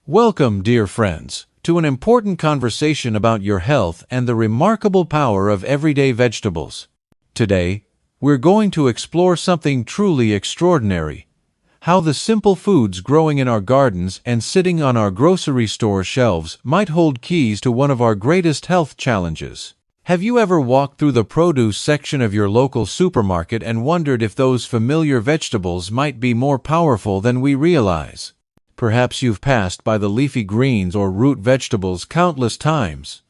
Welcome, dear friends, to an important conversation about your health and the remarkable power of everyday vegetables. Today, we're going to explore something truly extraordinary: how the simple foods growing in our gardens and sitting on our grocery store shelves might hold keys to one of our greatest health challenges. Have you ever walked through the produce section of your local supermarket and wondered if those familiar vegetables might be more powerful than we realize? Perhaps you've passed by the leafy greens or root vegetables countless times,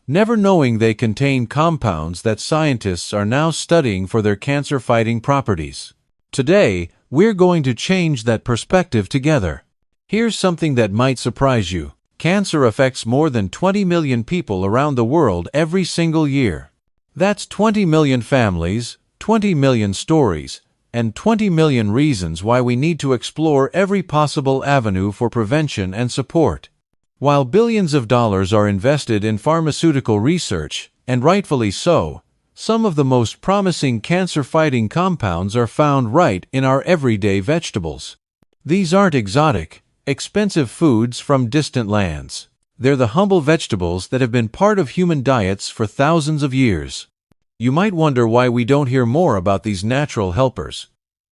never knowing they contain compounds that scientists are now studying for their cancer-fighting properties. Today, we're going to change that perspective together. Here's something that might surprise you. Cancer affects more than 20 million people around the world every single year. That's 20 million families, 20 million stories, and 20 million reasons why we need to explore every possible avenue for prevention and support. While billions of dollars are invested in pharmaceutical research, and rightfully so, some of the most promising cancer-fighting compounds are found right in our everyday vegetables. These aren't exotic, expensive foods from distant lands. They're the humble vegetables that have been part of human diets for thousands of years. You might wonder why we don't hear more about these natural helpers.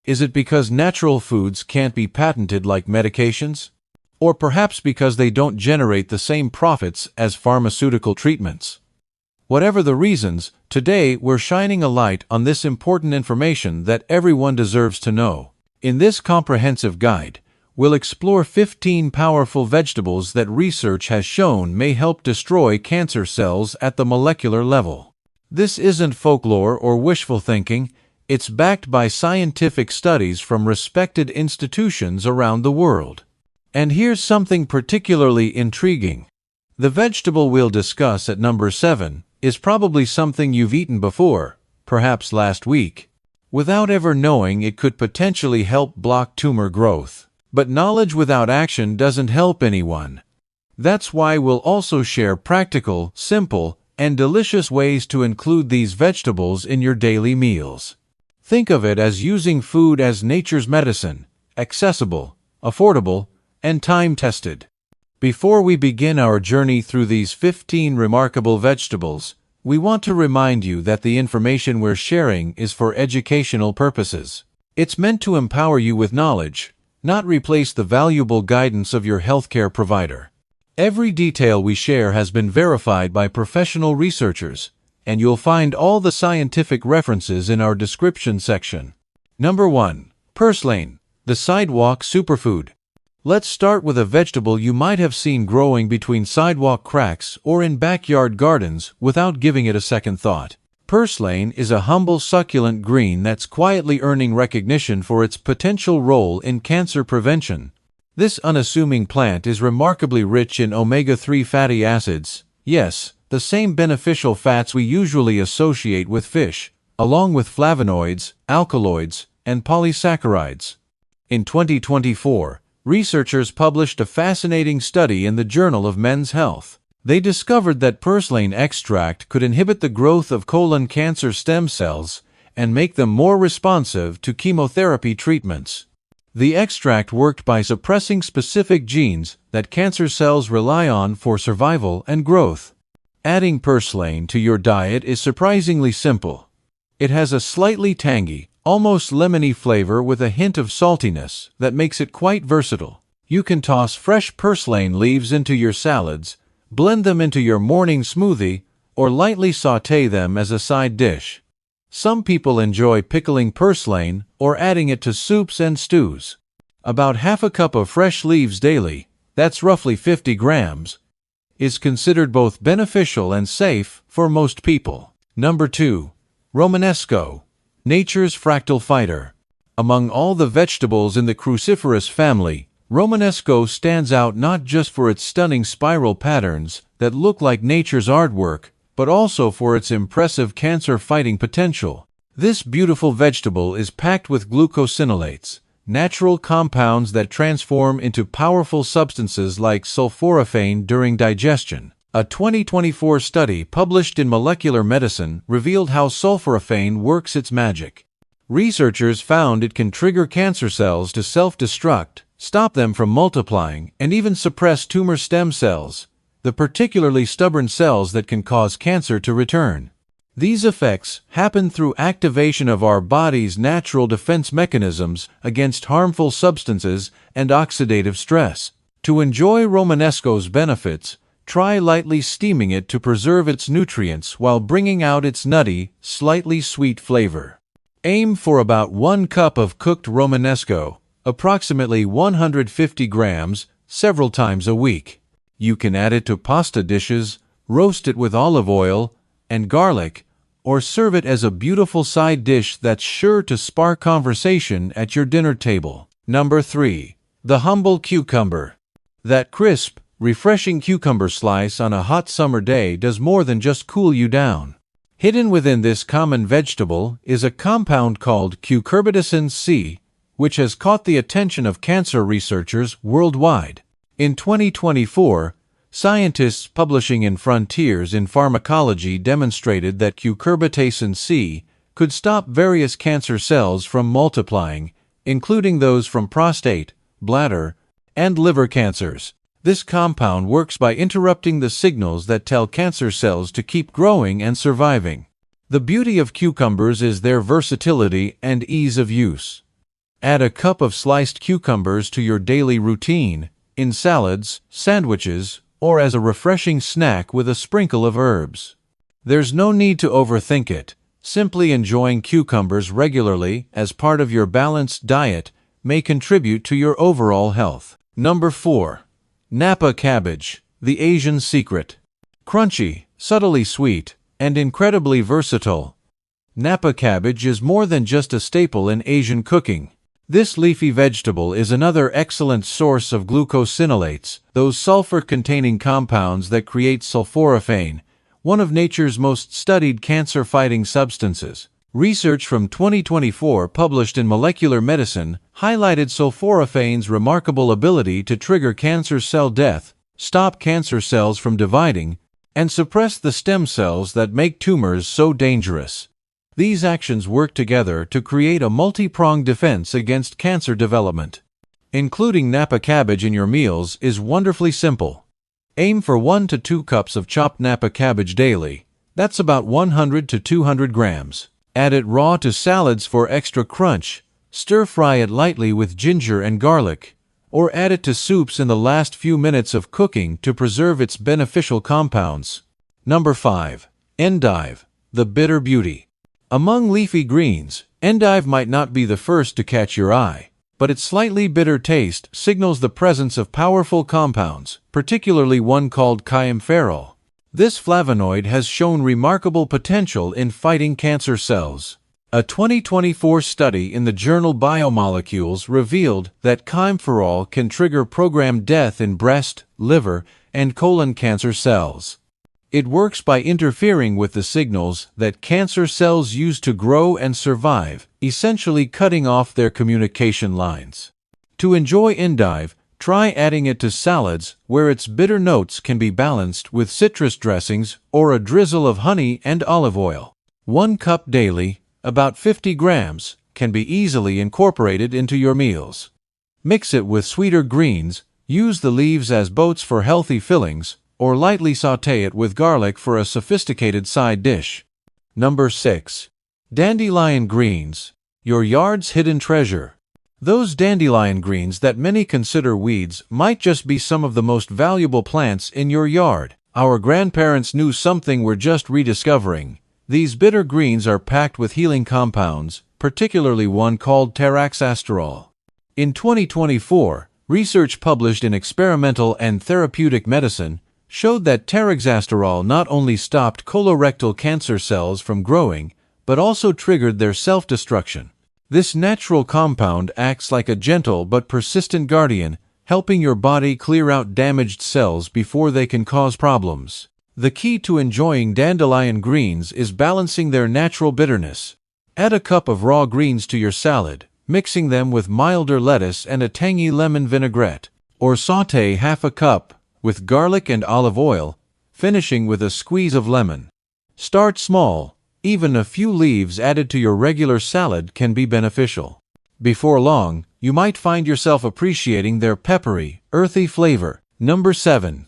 Is it because natural foods can't be patented like medications? Or perhaps because they don't generate the same profits as pharmaceutical treatments? Whatever the reasons, today we're shining a light on this important information that everyone deserves to know. In this comprehensive guide, we'll explore 15 powerful vegetables that research has shown may help destroy cancer cells at the molecular level. This isn't folklore or wishful thinking. It's backed by scientific studies from respected institutions around the world. And here's something particularly intriguing. The vegetable we'll discuss at number 7 is probably something you've eaten before, perhaps last week, without ever knowing it could potentially help block tumor growth. But knowledge without action doesn't help anyone. That's why we'll also share practical, simple, and delicious ways to include these vegetables in your daily meals. Think of it as using food as nature's medicine: accessible, affordable, and time-tested. Before we begin our journey through these 15 remarkable vegetables, we want to remind you that the information we're sharing is for educational purposes. It's meant to empower you with knowledge, not replace the valuable guidance of your healthcare provider. Every detail we share has been verified by professional researchers, and you'll find all the scientific references in our description section. Number 1. Purslane, the sidewalk superfood. Let's start with a vegetable you might have seen growing between sidewalk cracks or in backyard gardens without giving it a second thought. Purslane is a humble, succulent green that's quietly earning recognition for its potential role in cancer prevention. This unassuming plant is remarkably rich in omega-3 fatty acids, yes, the same beneficial fats we usually associate with fish, along with flavonoids, alkaloids, and polysaccharides. In 2024, researchers published a fascinating study in the Journal of Men's Health. They discovered that purslane extract could inhibit the growth of colon cancer stem cells and make them more responsive to chemotherapy treatments. The extract worked by suppressing specific genes that cancer cells rely on for survival and growth. Adding purslane to your diet is surprisingly simple. It has a slightly tangy, almost lemony flavor with a hint of saltiness that makes it quite versatile. You can toss fresh purslane leaves into your salads, blend them into your morning smoothie, or lightly sauté them as a side dish. Some people enjoy pickling purslane or adding it to soups and stews. About half a cup of fresh leaves daily, that's roughly 50 grams, is considered both beneficial and safe for most people. Number 2. Romanesco, nature's fractal fighter. Among all the vegetables in the cruciferous family, Romanesco stands out not just for its stunning spiral patterns that look like nature's artwork, but also for its impressive cancer-fighting potential. This beautiful vegetable is packed with glucosinolates, natural compounds that transform into powerful substances like sulforaphane during digestion. A 2024 study published in Molecular Medicine revealed how sulforaphane works its magic. Researchers found it can trigger cancer cells to self-destruct, stop them from multiplying, and even suppress tumor stem cells, the particularly stubborn cells that can cause cancer to return. These effects happen through activation of our body's natural defense mechanisms against harmful substances and oxidative stress. To enjoy Romanesco's benefits, try lightly steaming it to preserve its nutrients while bringing out its nutty, slightly sweet flavor. Aim for about 1 cup of cooked Romanesco, approximately 150 grams, several times a week. You can add it to pasta dishes, roast it with olive oil and garlic, or serve it as a beautiful side dish that's sure to spark conversation at your dinner table. Number 3. The humble cucumber. That crisp, refreshing cucumber slice on a hot summer day does more than just cool you down. Hidden within this common vegetable is a compound called cucurbitacin C, which has caught the attention of cancer researchers worldwide. In 2024, scientists publishing in Frontiers in Pharmacology demonstrated that cucurbitacin C could stop various cancer cells from multiplying, including those from prostate, bladder, and liver cancers. This compound works by interrupting the signals that tell cancer cells to keep growing and surviving. The beauty of cucumbers is their versatility and ease of use. Add a cup of sliced cucumbers to your daily routine, in salads, sandwiches, or as a refreshing snack with a sprinkle of herbs. There's no need to overthink it. Simply enjoying cucumbers regularly as part of your balanced diet may contribute to your overall health. Number 4. Napa cabbage, the Asian secret. Crunchy, subtly sweet, and incredibly versatile, Napa cabbage is more than just a staple in Asian cooking. This leafy vegetable is another excellent source of glucosinolates, those sulfur-containing compounds that create sulforaphane, one of nature's most studied cancer-fighting substances. Research from 2024 published in Molecular Medicine highlighted sulforaphane's remarkable ability to trigger cancer cell death, stop cancer cells from dividing, and suppress the stem cells that make tumors so dangerous. These actions work together to create a multi-pronged defense against cancer development. Including Napa cabbage in your meals is wonderfully simple. Aim for 1 to 2 cups of chopped Napa cabbage daily. That's about 100 to 200 grams. Add it raw to salads for extra crunch, stir-fry it lightly with ginger and garlic, or add it to soups in the last few minutes of cooking to preserve its beneficial compounds. Number 5. Endive, the bitter beauty. Among leafy greens, endive might not be the first to catch your eye, but its slightly bitter taste signals the presence of powerful compounds, particularly one called chiempherol. This flavonoid has shown remarkable potential in fighting cancer cells. A 2024 study in the journal Biomolecules revealed that chiempherol can trigger programmed death in breast, liver, and colon cancer cells. It works by interfering with the signals that cancer cells use to grow and survive, essentially cutting off their communication lines. To enjoy endive, try adding it to salads where its bitter notes can be balanced with citrus dressings or a drizzle of honey and olive oil. 1 cup daily, about 50 grams, can be easily incorporated into your meals. Mix it with sweeter greens, use the leaves as boats for healthy fillings, or lightly sauté it with garlic for a sophisticated side dish. Number 6. Dandelion greens, your yard's hidden treasure. Those dandelion greens that many consider weeds might just be some of the most valuable plants in your yard. Our grandparents knew something we're just rediscovering. These bitter greens are packed with healing compounds, particularly one called taraxasterol. In 2024, research published in Experimental and Therapeutic Medicine showed that taraxasterol not only stopped colorectal cancer cells from growing, but also triggered their self-destruction. This natural compound acts like a gentle but persistent guardian, helping your body clear out damaged cells before they can cause problems. The key to enjoying dandelion greens is balancing their natural bitterness. Add a cup of raw greens to your salad, mixing them with milder lettuce and a tangy lemon vinaigrette, or sauté half a cup with garlic and olive oil, finishing with a squeeze of lemon. Start small. Even a few leaves added to your regular salad can be beneficial. Before long, you might find yourself appreciating their peppery, earthy flavor. Number 7.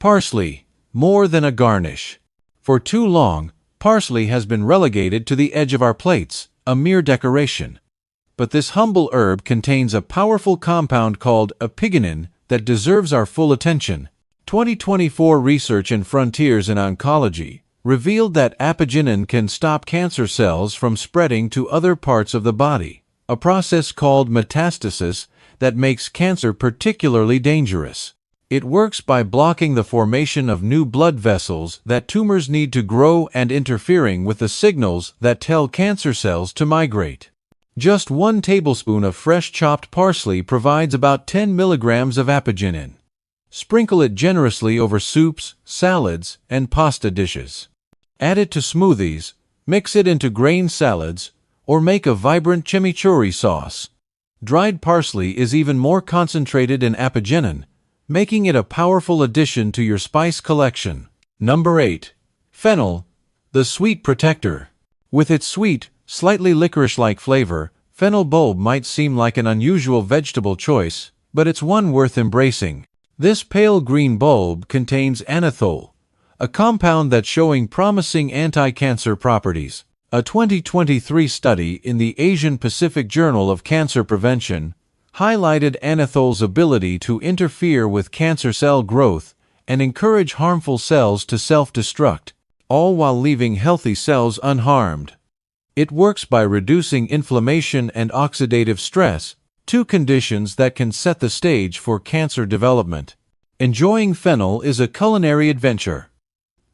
Parsley, more than a garnish. For too long, parsley has been relegated to the edge of our plates, a mere decoration. But this humble herb contains a powerful compound called apigenin that deserves our full attention. 2024 research in Frontiers in Oncology revealed that apigenin can stop cancer cells from spreading to other parts of the body, a process called metastasis that makes cancer particularly dangerous. It works by blocking the formation of new blood vessels that tumors need to grow and interfering with the signals that tell cancer cells to migrate. Just 1 tablespoon of fresh chopped parsley provides about 10 milligrams of apigenin. Sprinkle it generously over soups, salads, and pasta dishes. Add it to smoothies, mix it into grain salads, or make a vibrant chimichurri sauce. Dried parsley is even more concentrated in apigenin, making it a powerful addition to your spice collection. Number 8. Fennel, the sweet protector. With its sweet, slightly licorice-like flavor, fennel bulb might seem like an unusual vegetable choice, but it's one worth embracing. This pale green bulb contains anethole, a compound that's showing promising anti-cancer properties. A 2023 study in the Asian Pacific Journal of Cancer Prevention highlighted anethole's ability to interfere with cancer cell growth and encourage harmful cells to self-destruct, all while leaving healthy cells unharmed. It works by reducing inflammation and oxidative stress, 2 conditions that can set the stage for cancer development. Enjoying fennel is a culinary adventure.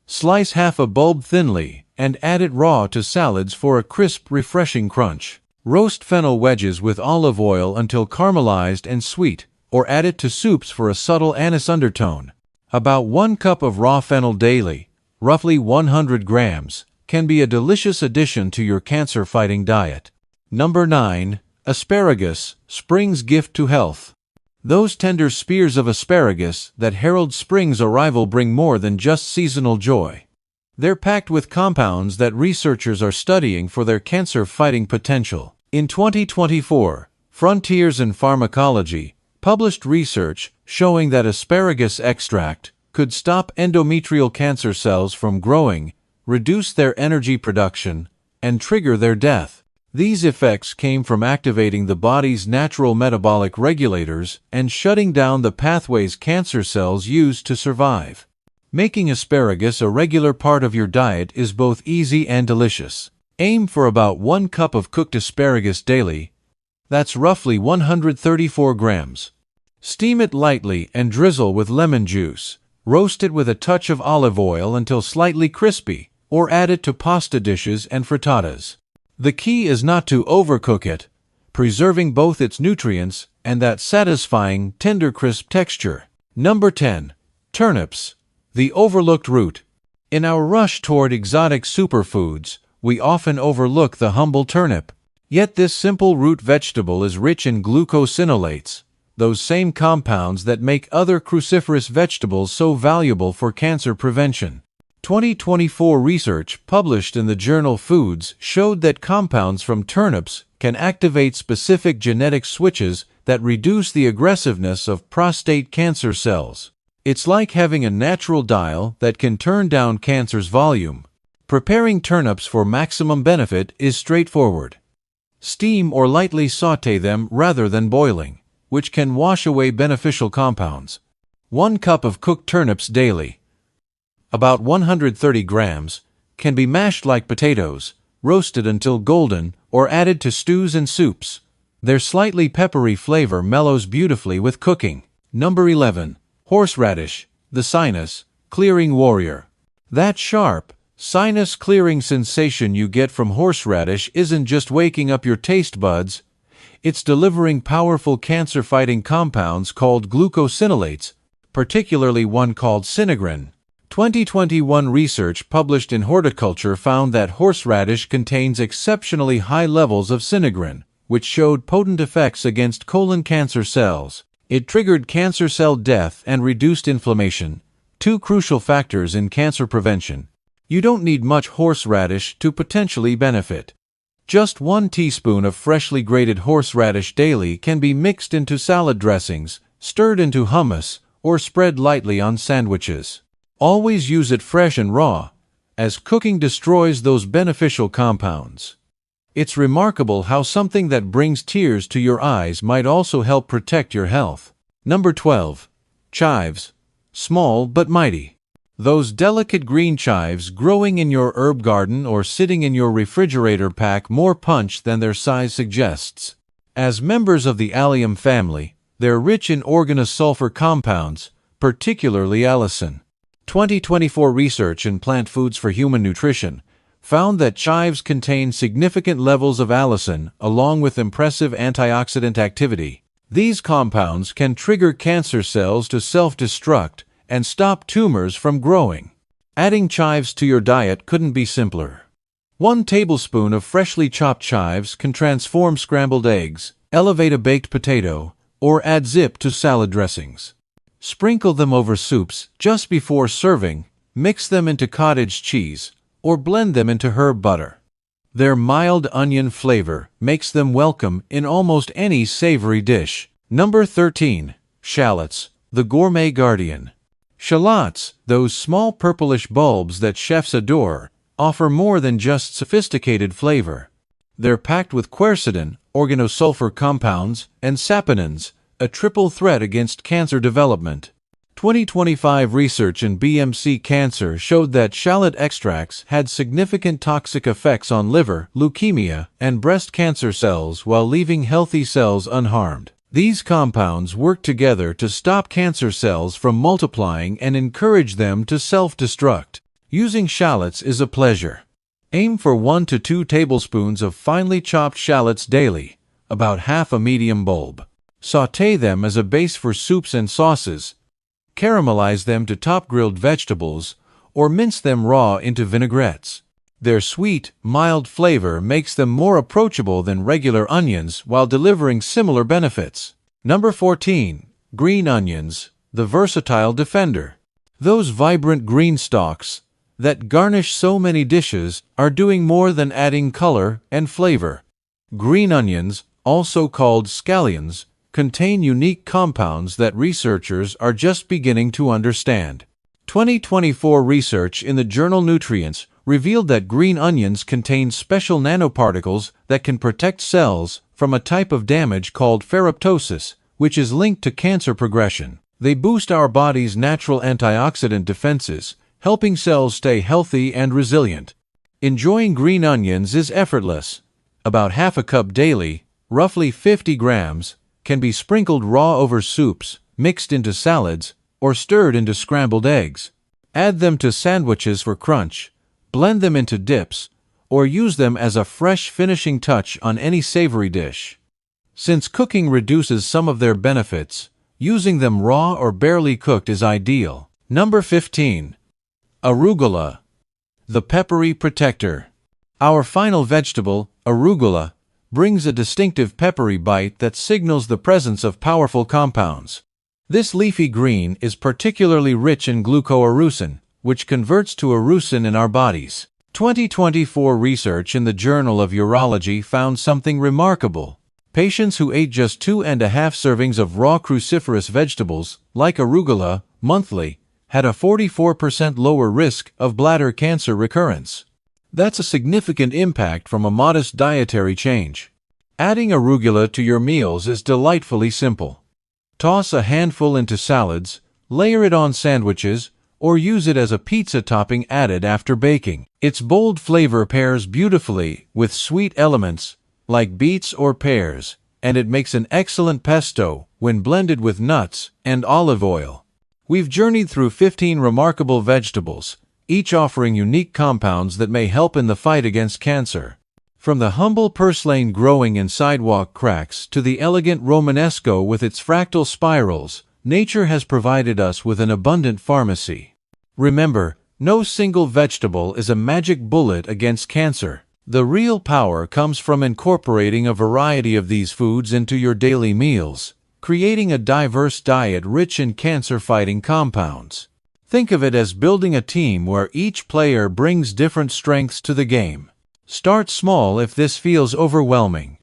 Slice half a bulb thinly and add it raw to salads for a crisp, refreshing crunch. Roast fennel wedges with olive oil until caramelized and sweet, or add it to soups for a subtle anise undertone. About 1 cup of raw fennel daily, roughly 100 grams, can be a delicious addition to your cancer-fighting diet. Number 9. Asparagus, spring's gift to health. Those tender spears of asparagus that herald spring's arrival bring more than just seasonal joy. They're packed with compounds that researchers are studying for their cancer-fighting potential. In 2024, Frontiers in Pharmacology published research showing that asparagus extract could stop endometrial cancer cells from growing, reduce their energy production, and trigger their death. These effects came from activating the body's natural metabolic regulators and shutting down the pathways cancer cells use to survive. Making asparagus a regular part of your diet is both easy and delicious. Aim for about 1 cup of cooked asparagus daily. That's roughly 134 grams. Steam it lightly and drizzle with lemon juice. Roast it with a touch of olive oil until slightly crispy, or add it to pasta dishes and frittatas. The key is not to overcook it, preserving both its nutrients and that satisfying, tender, crisp texture. Number 10. Turnips, the overlooked root. In our rush toward exotic superfoods, we often overlook the humble turnip. Yet this simple root vegetable is rich in glucosinolates, those same compounds that make other cruciferous vegetables so valuable for cancer prevention. 2024 research published in the journal Foods showed that compounds from turnips can activate specific genetic switches that reduce the aggressiveness of prostate cancer cells. It's like having a natural dial that can turn down cancer's volume. Preparing turnips for maximum benefit is straightforward. Steam or lightly sauté them rather than boiling, which can wash away beneficial compounds. 1 cup of cooked turnips daily, about 130 grams, can be mashed like potatoes, roasted until golden, or added to stews and soups. Their slightly peppery flavor mellows beautifully with cooking. Number 11. Horseradish, the sinus-clearing warrior. That sharp, sinus-clearing sensation you get from horseradish isn't just waking up your taste buds, it's delivering powerful cancer-fighting compounds called glucosinolates, particularly one called sinigrin. 2021 research published in Horticulture found that horseradish contains exceptionally high levels of sinigrin, which showed potent effects against colon cancer cells. It triggered cancer cell death and reduced inflammation, 2 crucial factors in cancer prevention. You don't need much horseradish to potentially benefit. Just 1 teaspoon of freshly grated horseradish daily can be mixed into salad dressings, stirred into hummus, or spread lightly on sandwiches. Always use it fresh and raw, as cooking destroys those beneficial compounds. It's remarkable how something that brings tears to your eyes might also help protect your health. Number 12. Chives. Small but mighty. Those delicate green chives growing in your herb garden or sitting in your refrigerator pack more punch than their size suggests. As members of the allium family, they're rich in organosulfur compounds, particularly allicin. 2024 research in Plant Foods for Human Nutrition found that chives contain significant levels of allicin along with impressive antioxidant activity. These compounds can trigger cancer cells to self-destruct and stop tumors from growing. Adding chives to your diet couldn't be simpler. 1 tablespoon of freshly chopped chives can transform scrambled eggs, elevate a baked potato, or add zip to salad dressings. Sprinkle them over soups just before serving, mix them into cottage cheese, or blend them into herb butter. Their mild onion flavor makes them welcome in almost any savory dish. Number 13. Shallots, the gourmet guardian. Shallots, those small purplish bulbs that chefs adore, offer more than just sophisticated flavor. They're packed with quercetin, organosulfur compounds, and saponins, a triple threat against cancer development. 2025 research in BMC Cancer showed that shallot extracts had significant toxic effects on liver, leukemia, and breast cancer cells while leaving healthy cells unharmed. These compounds work together to stop cancer cells from multiplying and encourage them to self-destruct. Using shallots is a pleasure. Aim for 1 to 2 tablespoons of finely chopped shallots daily, about half a medium bulb. Sauté them as a base for soups and sauces, caramelize them to top grilled vegetables, or mince them raw into vinaigrettes. Their sweet, mild flavor makes them more approachable than regular onions while delivering similar benefits. Number 14. Green onions, the versatile defender. Those vibrant green stalks that garnish so many dishes are doing more than adding color and flavor. Green onions, also called scallions, contain unique compounds that researchers are just beginning to understand. 2024 research in the journal Nutrients revealed that green onions contain special nanoparticles that can protect cells from a type of damage called ferroptosis, which is linked to cancer progression. They boost our body's natural antioxidant defenses, helping cells stay healthy and resilient. Enjoying green onions is effortless. About half a cup daily, roughly 50 grams, can be sprinkled raw over soups, mixed into salads, or stirred into scrambled eggs. Add them to sandwiches for crunch, blend them into dips, or use them as a fresh finishing touch on any savory dish. Since cooking reduces some of their benefits, using them raw or barely cooked is ideal. Number 15. Arugula, the peppery protector. Our final vegetable, arugula, brings a distinctive peppery bite that signals the presence of powerful compounds. This leafy green is particularly rich in glucoarusin, which converts to arusin in our bodies. 2024 research in the Journal of Urology found something remarkable. Patients who ate just 2.5 servings of raw cruciferous vegetables, like arugula, monthly, had a 44% lower risk of bladder cancer recurrence. That's a significant impact from a modest dietary change. Adding arugula to your meals is delightfully simple. Toss a handful into salads, layer it on sandwiches, or use it as a pizza topping added after baking. Its bold flavor pairs beautifully with sweet elements like beets or pears, and it makes an excellent pesto when blended with nuts and olive oil. We've journeyed through 15 remarkable vegetables, each offering unique compounds that may help in the fight against cancer. From the humble purslane growing in sidewalk cracks to the elegant Romanesco with its fractal spirals, nature has provided us with an abundant pharmacy. Remember, no single vegetable is a magic bullet against cancer. The real power comes from incorporating a variety of these foods into your daily meals, creating a diverse diet rich in cancer-fighting compounds. Think of it as building a team where each player brings different strengths to the game. Start small if this feels overwhelming.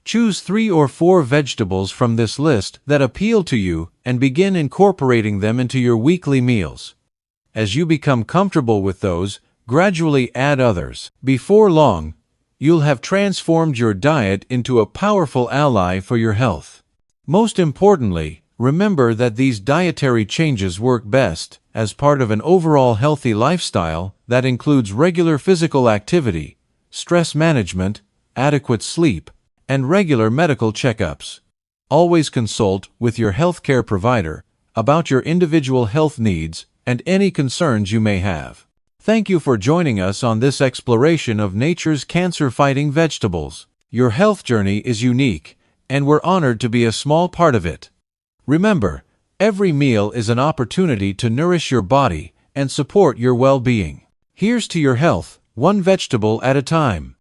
Choose 3 or 4 vegetables from this list that appeal to you and begin incorporating them into your weekly meals. As you become comfortable with those, gradually add others. Before long, you'll have transformed your diet into a powerful ally for your health. Most importantly, remember that these dietary changes work best as part of an overall healthy lifestyle that includes regular physical activity, stress management, adequate sleep, and regular medical checkups. Always consult with your healthcare provider about your individual health needs and any concerns you may have. Thank you for joining us on this exploration of nature's cancer-fighting vegetables. Your health journey is unique, and we're honored to be a small part of it. Remember, every meal is an opportunity to nourish your body and support your well-being. Here's to your health, one vegetable at a time.